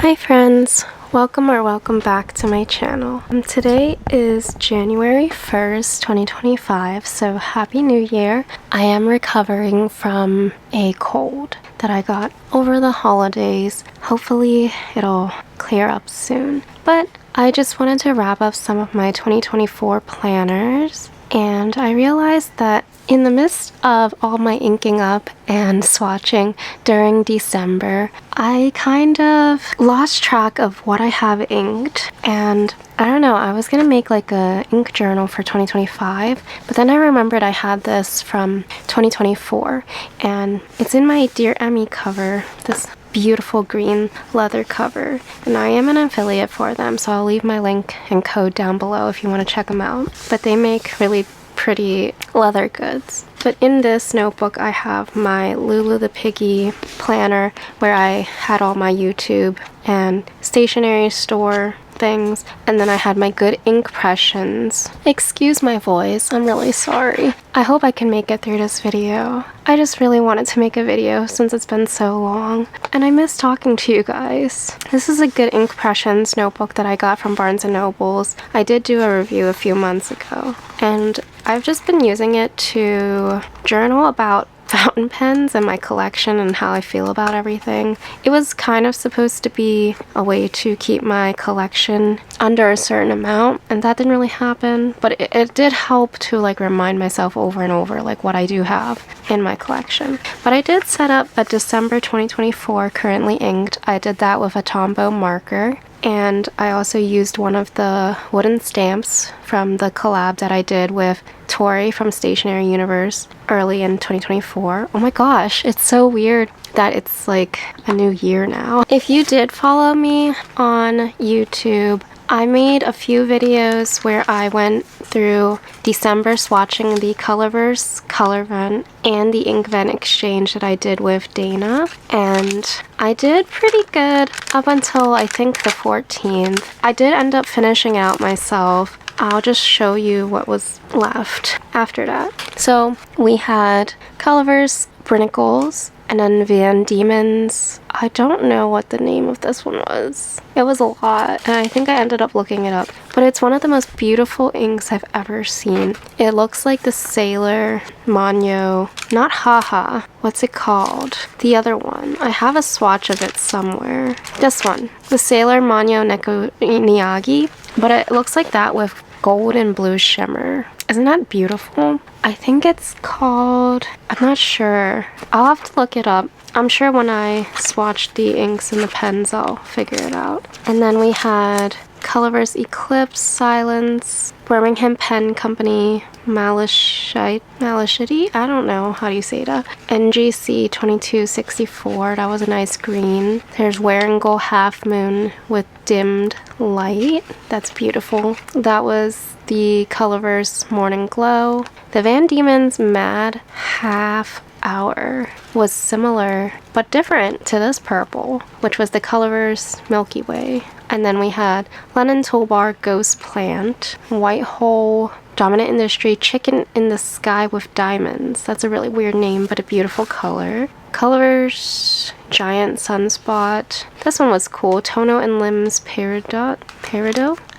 Hi friends, welcome back to my channel. Today is January 1st, 2025, so Happy New Year. I am recovering from a cold that I got over the holidays. Hopefully it'll clear up soon. But I just wanted to wrap up some of my 2024 planners, and I realized that in the midst of all my inking up and swatching during December, I kind of lost track of what I have inked, and I don't know, I was gonna make like a ink journal for 2025, but then I remembered I had this from 2024, and it's in my Dear Emmy cover, this beautiful green leather cover, and I am an affiliate for them, so I'll leave my link and code down below if you want to check them out. But they make really pretty leather goods. But in this notebook I have my Lulu the Piggy planner where I had all my YouTube and stationery store things, and then I had my good inkpressions. Excuse my voice, I'm really sorry. I hope I can make it through this video. I just really wanted to make a video since it's been so long, and I miss talking to you guys. This is a good inkpressions notebook that I got from Barnes & Nobles. I did do a review a few months ago, and I've just been using it to journal about fountain pens and my collection and how I feel about everything. It was kind of supposed to be a way to keep my collection under a certain amount, and that didn't really happen, but it did help to like remind myself over and over like what I do have in my collection. But I did set up a December 2024 currently inked. I did that with a Tombow marker, and I also used one of the wooden stamps from the collab that I did with Tori from Stationery Universe early in 2024. Oh my gosh, it's so weird that it's like a new year now. If you did follow me on YouTube, I made a few videos where I went through December swatching the Colorverse Colorvent and the inkvent exchange that I did with Dana, and I did pretty good up until I think the 14th. I did end up finishing out myself. I'll just show you what was left after that. So we had Colorverse Brinicles, and then Van Diemen's. I don't know what the name of this one was. It was a lot, and I think I ended up looking it up. But it's one of the most beautiful inks I've ever seen. It looks like the Sailor Manyo, not Haha. What's it called? The other one. I have a swatch of it somewhere. This one. The Sailor Manyo Neko Niyagi. But it looks like that with gold and blue shimmer. Isn't that beautiful? I think it's called, I'm not sure. I'll have to look it up. I'm sure when I swatch the inks and the pens I'll figure it out. And then we had Colorverse Eclipse, Silence, Birmingham Pen Company, Malachite, I don't know how do you say that. NGC 2264, that was a nice green. There's Wearingle Half Moon with dimmed light. That's beautiful. That was the Colorverse Morning Glow. The Van Diemen's Mad Half Hour was similar but different to this purple, which was the Colorverse Milky Way. And then we had Lennon Toolbar Ghost Plant, White Hole, Dominant Industry Chicken in the Sky with Diamonds. That's a really weird name, but a beautiful color. Colorverse Giant Sunspot. This one was cool. Tono and Limbs Peridot.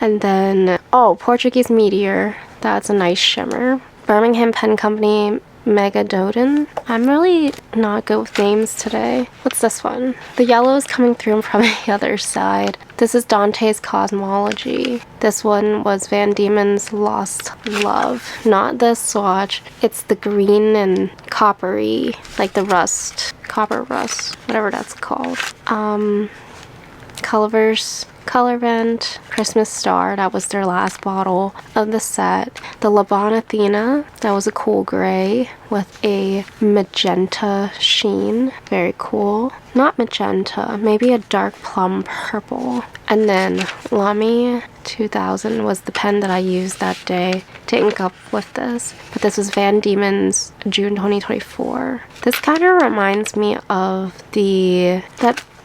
And then, oh, Portuguese Meteor. That's a nice shimmer. Birmingham Pen Company Megadodon. I'm really not good with names today. What's this one? The yellow is coming through from the other side. This is Dante's Cosmology. This one was Van Diemen's Lost Love. Not this swatch. It's the green and coppery, like the rust, copper rust, whatever that's called. Colorverse Colorvent Christmas Star, that was their last bottle of the set. The Laban Athena, that was a cool gray with a magenta sheen. Very cool. Not magenta, maybe a dark plum purple. And then Lamy 2000 was the pen that I used that day to ink up with this. But this was Van Diemen's June 2024. This kind of reminds me of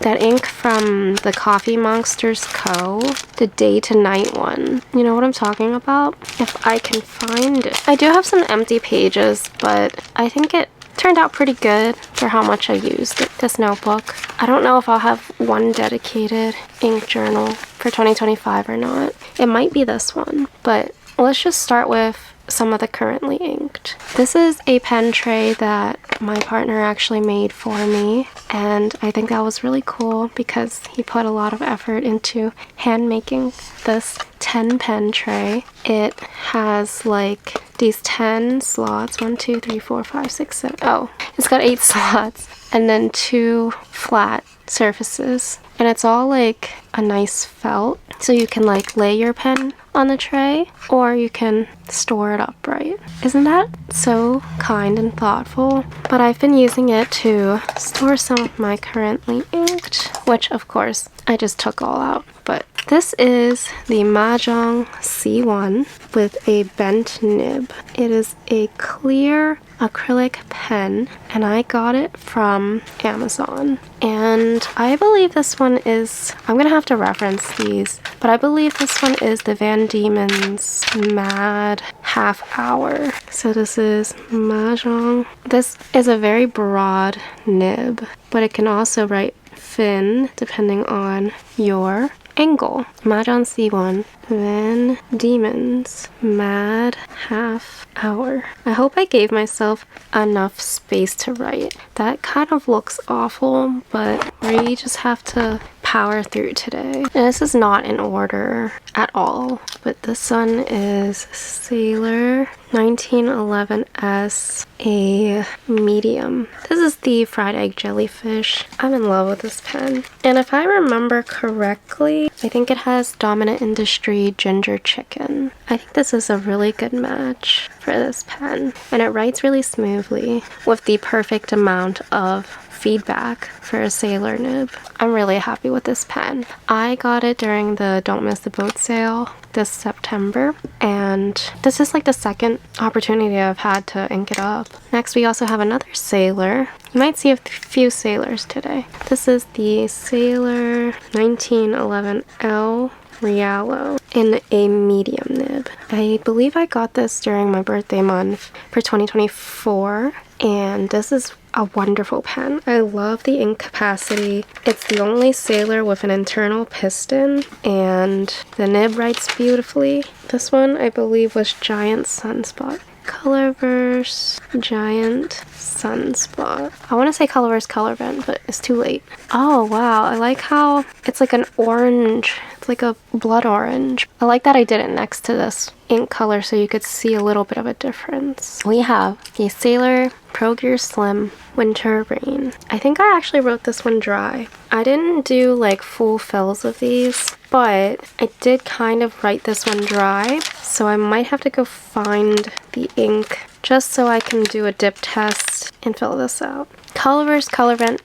that ink from the Coffee Monsters Co. The day to night one. You know what I'm talking about? If I can find it. I do have some empty pages, but I think it turned out pretty good for how much I used this notebook. I don't know if I'll have one dedicated ink journal for 2025 or not. It might be this one, but let's just start with some of the currently inked. This is a pen tray that my partner actually made for me, and I think that was really cool because he put a lot of effort into hand making this 10 pen tray. It has like these 10 slots, 1, 2, 3, 4, 5, 6, 7. Oh, it's got 8 slots and then 2 flat surfaces, and it's all like a nice felt, so you can like lay your pen on the tray or you can store it upright. Isn't that so kind and thoughtful? But I've been using it to store some of my currently inked, which of course I just took all out. But this is the Mahjong C1 with a bent nib. It is a clear acrylic pen, and I got it from Amazon. And I believe this one is, I'm gonna have to reference these, but I believe this one is the Van Diemen's Mad Half Hour. So this is Mahjong. This is a very broad nib, but it can also write fin depending on your angle. Mahjong C1, Van Diemen's Mad Half Hour. I hope I gave myself enough space to write. That kind of looks awful, but we just have to power through today. And this is not in order at all, but this one is Sailor 1911S, a medium. This is the fried egg jellyfish. I'm in love with this pen. And if I remember correctly, I think it has Dominant Industry Ginger Chicken. I think this is a really good match for this pen. And it writes really smoothly with the perfect amount of feedback for a sailor nib. I'm really happy with this pen. I got it during the Don't Miss the Boat sale this September, and this is like the second opportunity I've had to ink it up. Next, we also have another sailor. You might see a few sailors today. This is the Sailor 1911L Rialo in a medium nib. I believe I got this during my birthday month for 2024, and this is a wonderful pen. I love the ink capacity. It's the only sailor with an internal piston, and the nib writes beautifully. This one I believe was Giant Sunspot. Colorverse Giant Sunspot. I want to say Colorverse Colorvent, but it's too late. Oh wow, I like how it's like an orange. It's like a blood orange. I like that I did it next to this ink color so you could see a little bit of a difference. We have the Sailor Pro Gear Slim Winter Rain. I think I actually wrote this one dry. I didn't do like full fills of these, but I did kind of write this one dry, so I might have to go find the ink just so I can do a dip test and fill this out. Colorverse Colorvent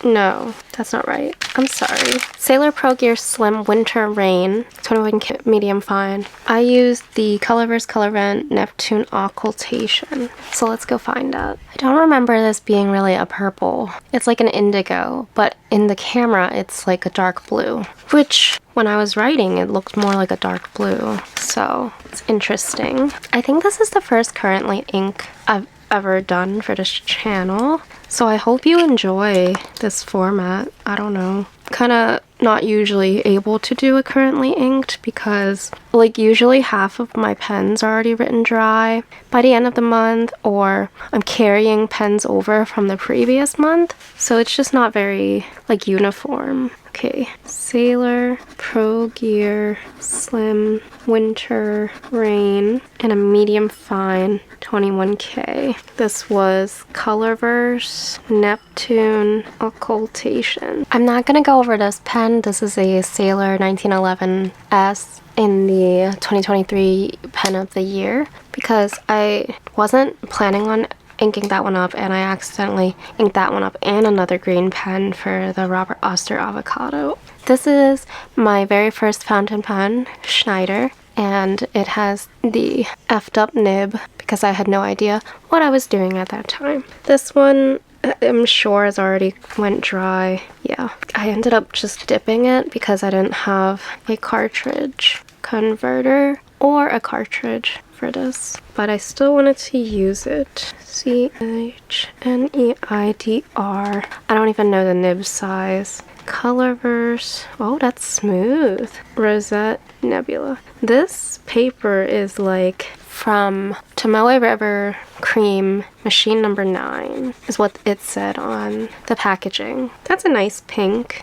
no, that's not right. I'm sorry. Sailor Pro Gear Slim Winter Rain 21 medium fine. I used the Colorverse Colorvent Neptune Occultation. So let's go find out. I don't remember this being really a purple. It's like an indigo, but in the camera it's like a dark blue, which when I was writing it looked more like a dark blue. So it's interesting. I think this is the first currently ink I've ever done for this channel, so I hope you enjoy this format. I don't know, kind of not usually able to do a currently inked because like usually half of my pens are already written dry by the end of the month, or I'm carrying pens over from the previous month, so it's just not very like uniform. Okay, Sailor Pro Gear Slim Winter Rain in a medium fine 21K. This was Colorverse Neptune Occultation. I'm not gonna go over this pen. This is a Sailor 1911S in the 2023 Pen of the Year because I wasn't planning on inking that one up, and I accidentally inked that one up and another green pen for the Robert Oster Avocado. This is my very first fountain pen, Schneider, and it has the effed up nib because I had no idea what I was doing at that time. This one I'm sure has already went dry. Yeah, I ended up just dipping it because I didn't have a cartridge converter or a cartridge for this, but I still wanted to use it. ChnEIDR. I don't even know the nib size. Colorverse. Oh, that's smooth. Rosette Nebula. This paper is like from Tomoe River Cream Machine number 9 is what it said on the packaging. That's a nice pink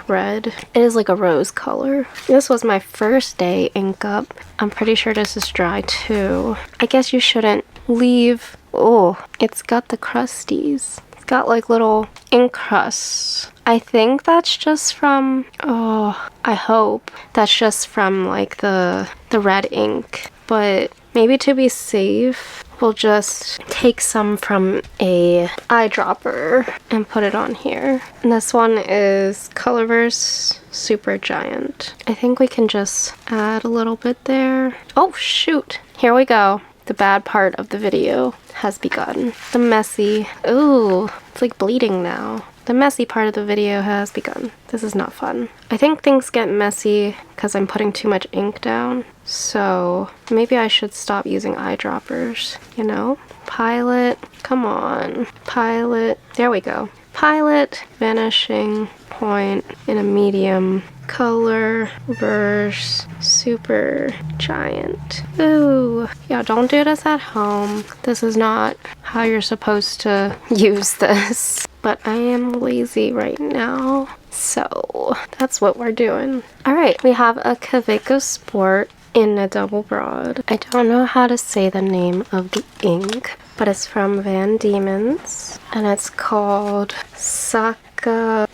red. It is like a rose color. This was my first day ink up. I'm pretty sure this is dry too. I guess you shouldn't leave. Oh, it's got the crusties. It's got like little ink crusts. I think that's just from, I hope that's just from like the red ink, but maybe to be safe, we'll just take some from a eyedropper and put it on here. And this one is Colorverse Super Giant. I think we can just add a little bit there. Oh shoot, here we go. The bad part of the video has begun. The messy, ooh, it's like bleeding now. The messy part of the video has begun. This is not fun. I think things get messy because I'm putting too much ink down. So maybe I should stop using eyedroppers, you know? Pilot, come on. Pilot, there we go. Pilot, vanishing point in a medium. Colorverse Super Giant. Ooh, yeah, don't do this at home. This is not how you're supposed to use this. But I am lazy right now, so that's what we're doing. All right, we have a Kaweco Sport in a double broad. I don't know how to say the name of the ink, but it's from Van Diemen's, and it's called Sakagawea,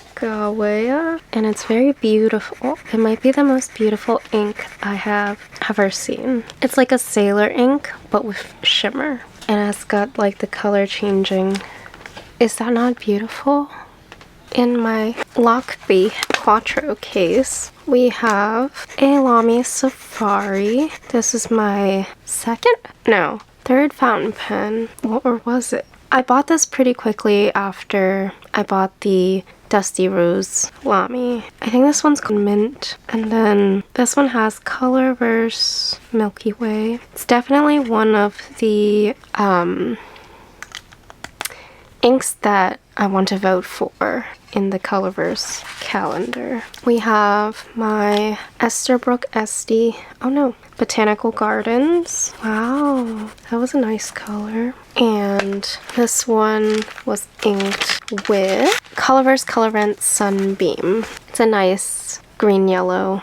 and it's very beautiful. It might be the most beautiful ink I have ever seen. It's like a sailor ink, but with shimmer, and it's got like the color changing. Is that not beautiful? In my Lockbee Quattro case, we have a Lamy Safari. This is my third fountain pen. Or was it? I bought this pretty quickly after I bought the Dusty Rose Lamy. I think this one's called Mint. And then this one has Colorverse Milky Way. It's definitely one of the inks that I want to vote for in the Colorverse calendar. We have my Esterbrook Esty, Botanical Gardens. Wow, that was a nice color. And this one was inked with Colorverse Colorant Sunbeam. It's a nice green yellow,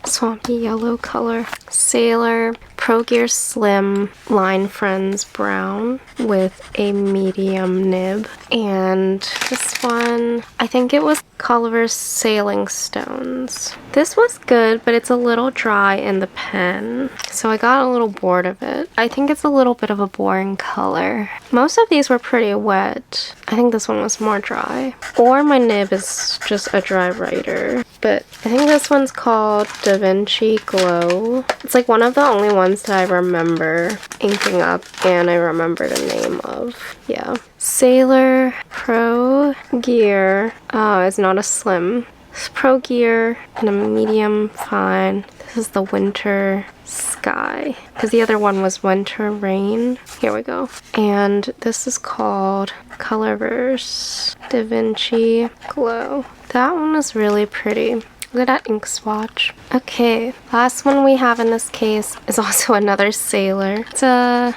swampy yellow color. Sailor Pro Gear Slim Line Friends Brown with a medium nib. And this one, I think it was Colorverse Sailing Stones. This was good, but it's a little dry in the pen, so I got a little bored of it. I think it's a little bit of a boring color. Most of these were pretty wet. I think this one was more dry. Or my nib is just a dry writer. But I think this one's called Da Vinci Glow. It's like one of the only ones that I remember inking up and I remember the name of. Yeah. Sailor Pro Gear. Oh, it's not a slim. It's Pro Gear in a medium fine. This is the Winter Sky, because the other one was Winter Rain. Here we go. And this is called Colorverse Da Vinci Glow. That one is really pretty. Look at that ink swatch. Okay, last one we have in this case is also another Sailor. It's a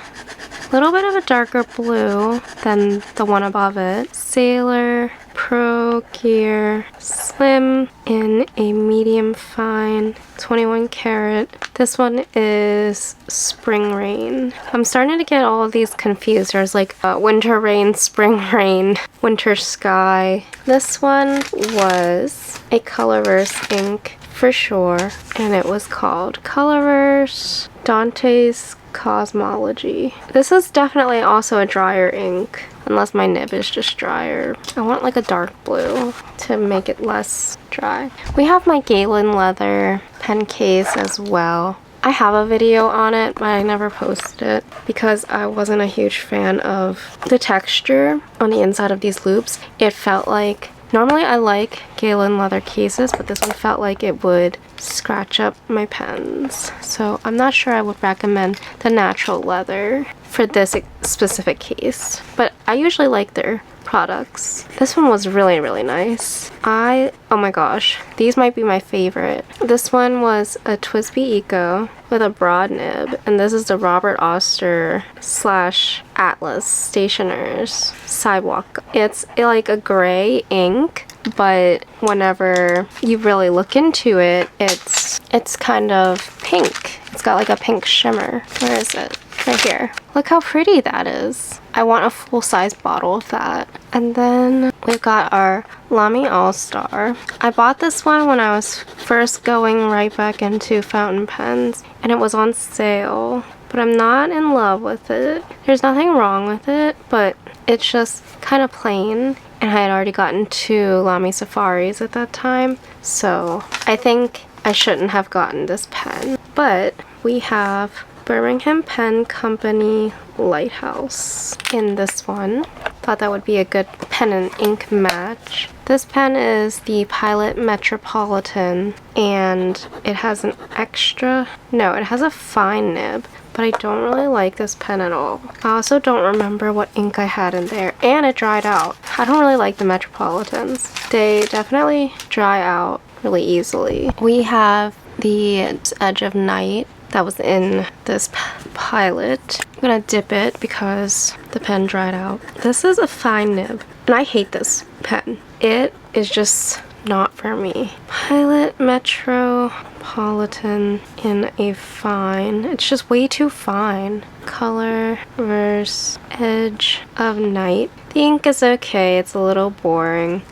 little bit of a darker blue than the one above it. Sailor Pro Gear Slim in a medium fine 21 karat. This one is Spring Rain. I'm starting to get all of these confused. There's like Winter Rain, Spring Rain, Winter Sky. This one was a Colorverse ink for sure, and it was called Colorverse Dante's Cosmology. This is definitely also a drier ink, unless my nib is just drier. I want like a dark blue to make it less dry. We have my Galen leather pen case as well. I have a video on it, but I never posted it because I wasn't a huge fan of the texture on the inside of these loops. It felt like Normally I like Galen leather cases, but this one felt like it would scratch up my pens. So I'm not sure I would recommend the natural leather for this specific case, but I usually like their products. This one was really, really nice. Oh my gosh, these might be my favorite. This one was a TWSBI Eco with a broad nib, and this is the Robert Oster / Atlas Stationers Sidewalk. It's like a gray ink, but whenever you really look into it, it's kind of pink. It's got like a pink shimmer. Where is it? Right here. Look how pretty that is. I want a full-size bottle of that. And then we've got our Lamy All-Star. I bought this one when I was first going right back into fountain pens, and it was on sale. But I'm not in love with it. There's nothing wrong with it, but it's just kind of plain. And I had already gotten 2 Lamy Safaris at that time, so I think I shouldn't have gotten this pen. But we have Birmingham Pen Company Lighthouse in this one. Thought that would be a good pen and ink match. This pen is the Pilot Metropolitan, and it has it has a fine nib, but I don't really like this pen at all. I also don't remember what ink I had in there, and it dried out. I don't really like the Metropolitans. They definitely dry out really easily. We have the Edge of Night that was in this Pilot. I'm gonna dip it because the pen dried out. This is a fine nib, and I hate this pen. It is just not for me. Pilot Metropolitan in a fine. It's just way too fine. Color versus Edge of Night. The ink is okay. It's a little boring,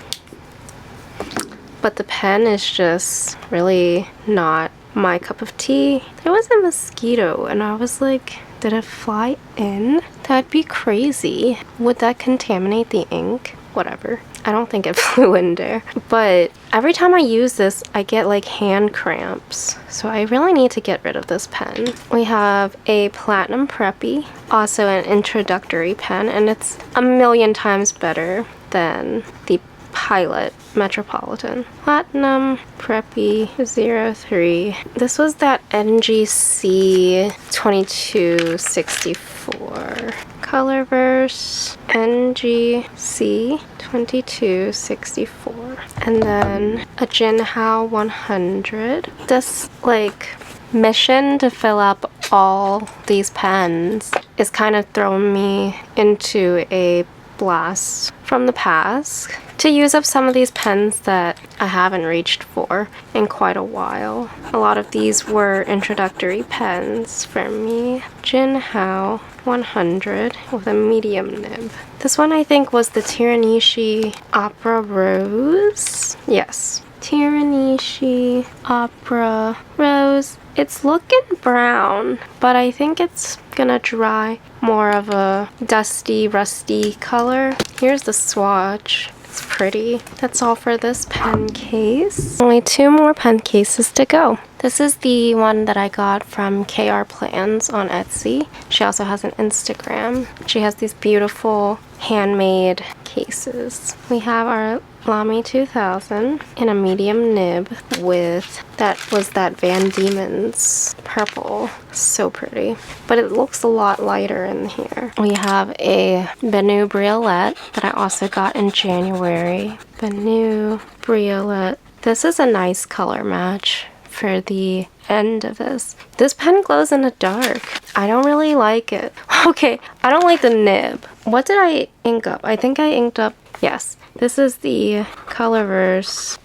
but the pen is just really not my cup of tea. There was a mosquito, and I was like, did it fly in? That'd be crazy. Would that contaminate the ink? Whatever. I don't think it flew in there. But every time I use this, I get like hand cramps. So I really need to get rid of this pen. We have a Platinum Preppy, also an introductory pen, and it's a million times better than the Pilot Metropolitan. Platinum Preppy 03. This was that NGC 2264. Colorverse NGC 2264. And then a Jinhao 100. This like mission to fill up all these pens is kind of throwing me into a blast from the past to use up some of these pens that I haven't reached for in quite a while. A lot of these were introductory pens for me. Jinhao 100 with a medium nib. This one I think was the Tiranishi Opera Rose. Yes. Tiranishi Opera Rose. It's looking brown, but I think it's gonna dry more of a dusty, rusty color. Here's the swatch. It's pretty. That's all for this pen case. Only 2 more pen cases to go. This is the one that I got from KR Plans on Etsy. She also has an Instagram. She has these beautiful handmade cases. We have our Lamy 2000 in a medium nib with that Van Diemen's purple. So pretty. But it looks a lot lighter in here. We have a Benu Briolette that I also got in January. Benu Briolette. This is a nice color match for the end of this. This pen glows in the dark. I don't really like it. Okay, I don't like the nib. What did I ink up? I think I inked up, yes. This is the Colorverse,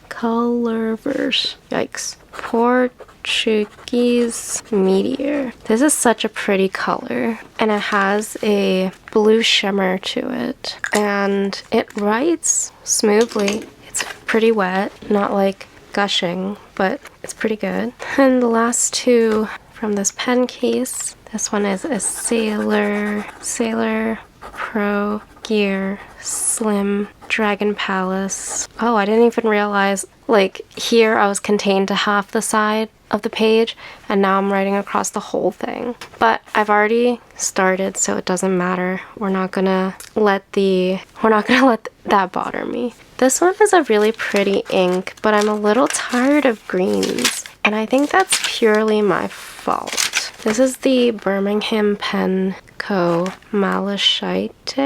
yikes, Portuguese Meteor. This is such a pretty color, and it has a blue shimmer to it, and it writes smoothly. It's pretty wet, not like gushing, but it's pretty good. And the last 2 from this pen case. This one is a Sailor Pro Gear Slim Dragon Palace. Oh, I didn't even realize, like, here I was contained to half the side of the page, and now I'm writing across the whole thing. But I've already started, so it doesn't matter. We're not gonna let that bother me. This one is a really pretty ink, but I'm a little tired of greens, and I think that's purely my fault. This is the Birmingham Pen Co. Malachite?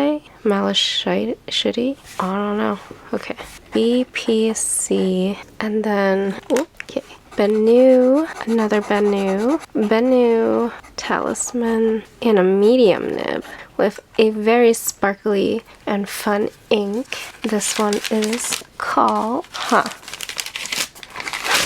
Malachite? I don't know. Okay. BPC, and then, okay. Benu, another Benu Talisman in a medium nib with a very sparkly and fun ink. This one is called,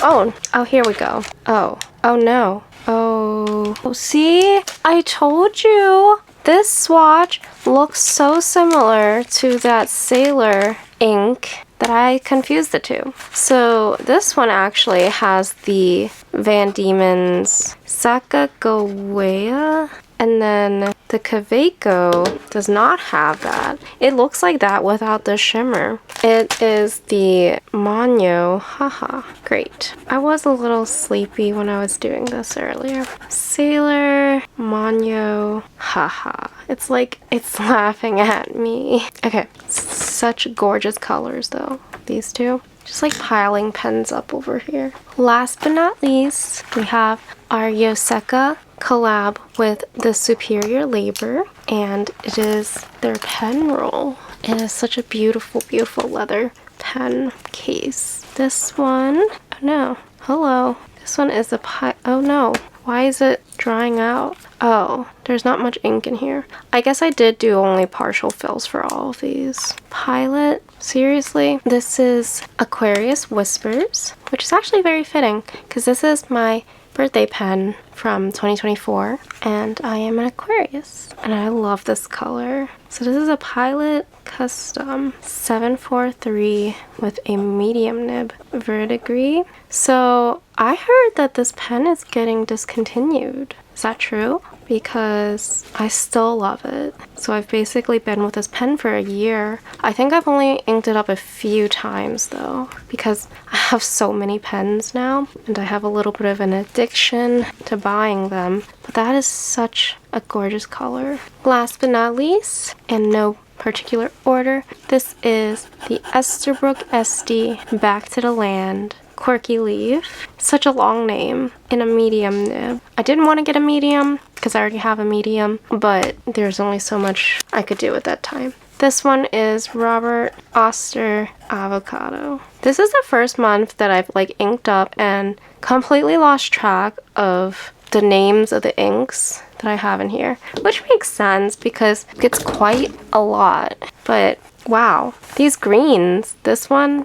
oh, here we go. Oh no. Oh, see? I told you! This swatch looks so similar to that Sailor ink that I confused the two. So this one actually has the Van Diemen's Sacagawea, and then the Kaweco does not have that. It looks like that without the shimmer. It is the Manyo, haha, great. I was a little sleepy when I was doing this earlier. Sailor Manyo, haha. It's like it's laughing at me. Okay, such gorgeous colors though, these two. Just like piling pens up over here. Last but not least, we have our Yoseka collab with the Superior Labor, and it is their pen roll. It is such a beautiful, beautiful leather pen case. This one, oh no, hello. This one is a oh no, why is it drying out? Oh, there's not much ink in here. I guess I did do only partial fills for all of these. Pilot, seriously? This is Aquarius Whispers, which is actually very fitting because this is my birthday pen from 2024, and I am an Aquarius, and I love this color. So this is a Pilot Custom 743 with a medium nib verdigris. So I heard that this pen is getting discontinued. Is that true? Because I still love it. So I've basically been with this pen for a year. I think I've only inked it up a few times though, because I have so many pens now, and I have a little bit of an addiction to buying them. But that is such a gorgeous color. Last but not least, in no particular order, this is the Esterbrook SD Back to the Land Quirky Leaf. Such a long name in a medium nib. I didn't want to get a medium because I already have a medium, but there's only so much I could do at that time. This one is Robert Oster Avocado. This is the first month that I've like inked up and completely lost track of the names of the inks that I have in here, which makes sense because it's quite a lot. But wow, these greens, this one,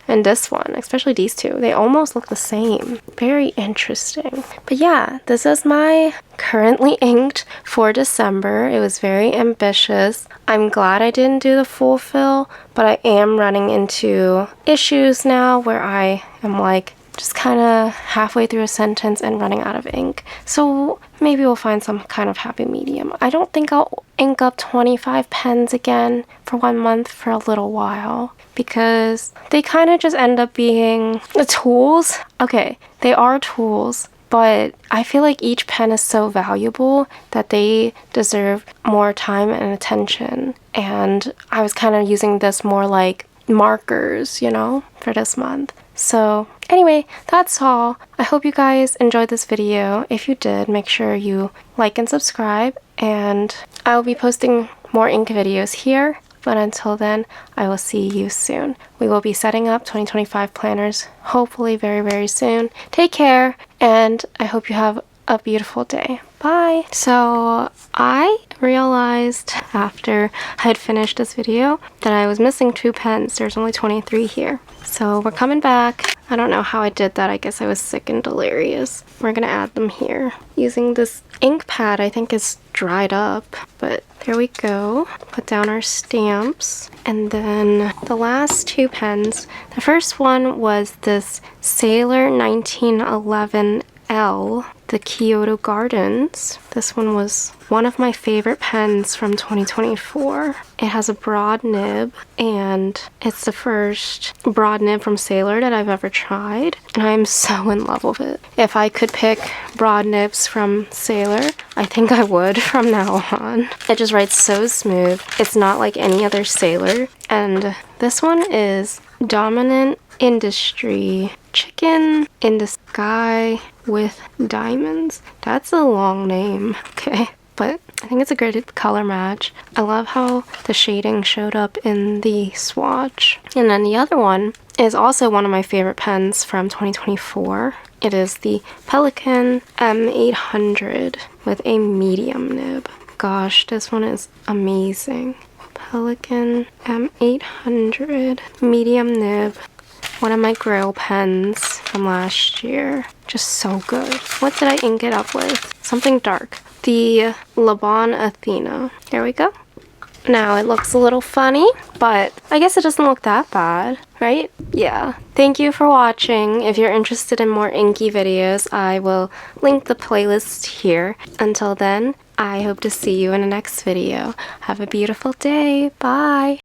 and this one, especially these two, they almost look the same. Very interesting. But yeah, this is my currently inked for December. It was very ambitious. I'm glad I didn't do the full fill, but I am running into issues now where I am like just kind of halfway through a sentence and running out of ink. So maybe we'll find some kind of happy medium. I don't think I'll ink up 25 pens again for 1 month for a little while because they kind of just end up being the tools. Okay, they are tools, but I feel like each pen is so valuable that they deserve more time and attention. And I was kind of using this more like markers, you know, for this month. So anyway, that's all. I hope you guys enjoyed this video. If you did, make sure you like and subscribe, and I will be posting more ink videos here. But until then, I will see you soon. We will be setting up 2025 planners hopefully very, very soon. Take care, and I hope you have a beautiful day. Bye! So I realized after I had finished this video that I was missing 2 pens. There's only 23 here. So we're coming back. I don't know how I did that. I guess I was sick and delirious. We're gonna add them here. Using this ink pad, I think is dried up, but there we go. Put down our stamps. And then the last 2 pens. The first one was this Sailor 1911 L, the Kyoto Gardens. This one was one of my favorite pens from 2024. It has a broad nib, and it's the first broad nib from Sailor that I've ever tried, and I'm so in love with it. If I could pick broad nibs from Sailor, I think I would from now on. It just writes so smooth. It's not like any other Sailor. And this one is Dominant Industry Chicken in the Sky with Diamonds. That's a long name, okay? But I think it's a great color match. I love how the shading showed up in the swatch. And then the other one is also one of my favorite pens from 2024. It is the Pelikan M800 with a medium nib. Gosh, this one is amazing. Pelikan M800 medium nib. One of my Grail pens from last year. Just so good. What did I ink it up with? Something dark. The Laban Athena. There we go. Now it looks a little funny, but I guess it doesn't look that bad, right? Yeah. Thank you for watching. If you're interested in more inky videos, I will link the playlist here. Until then, I hope to see you in the next video. Have a beautiful day. Bye!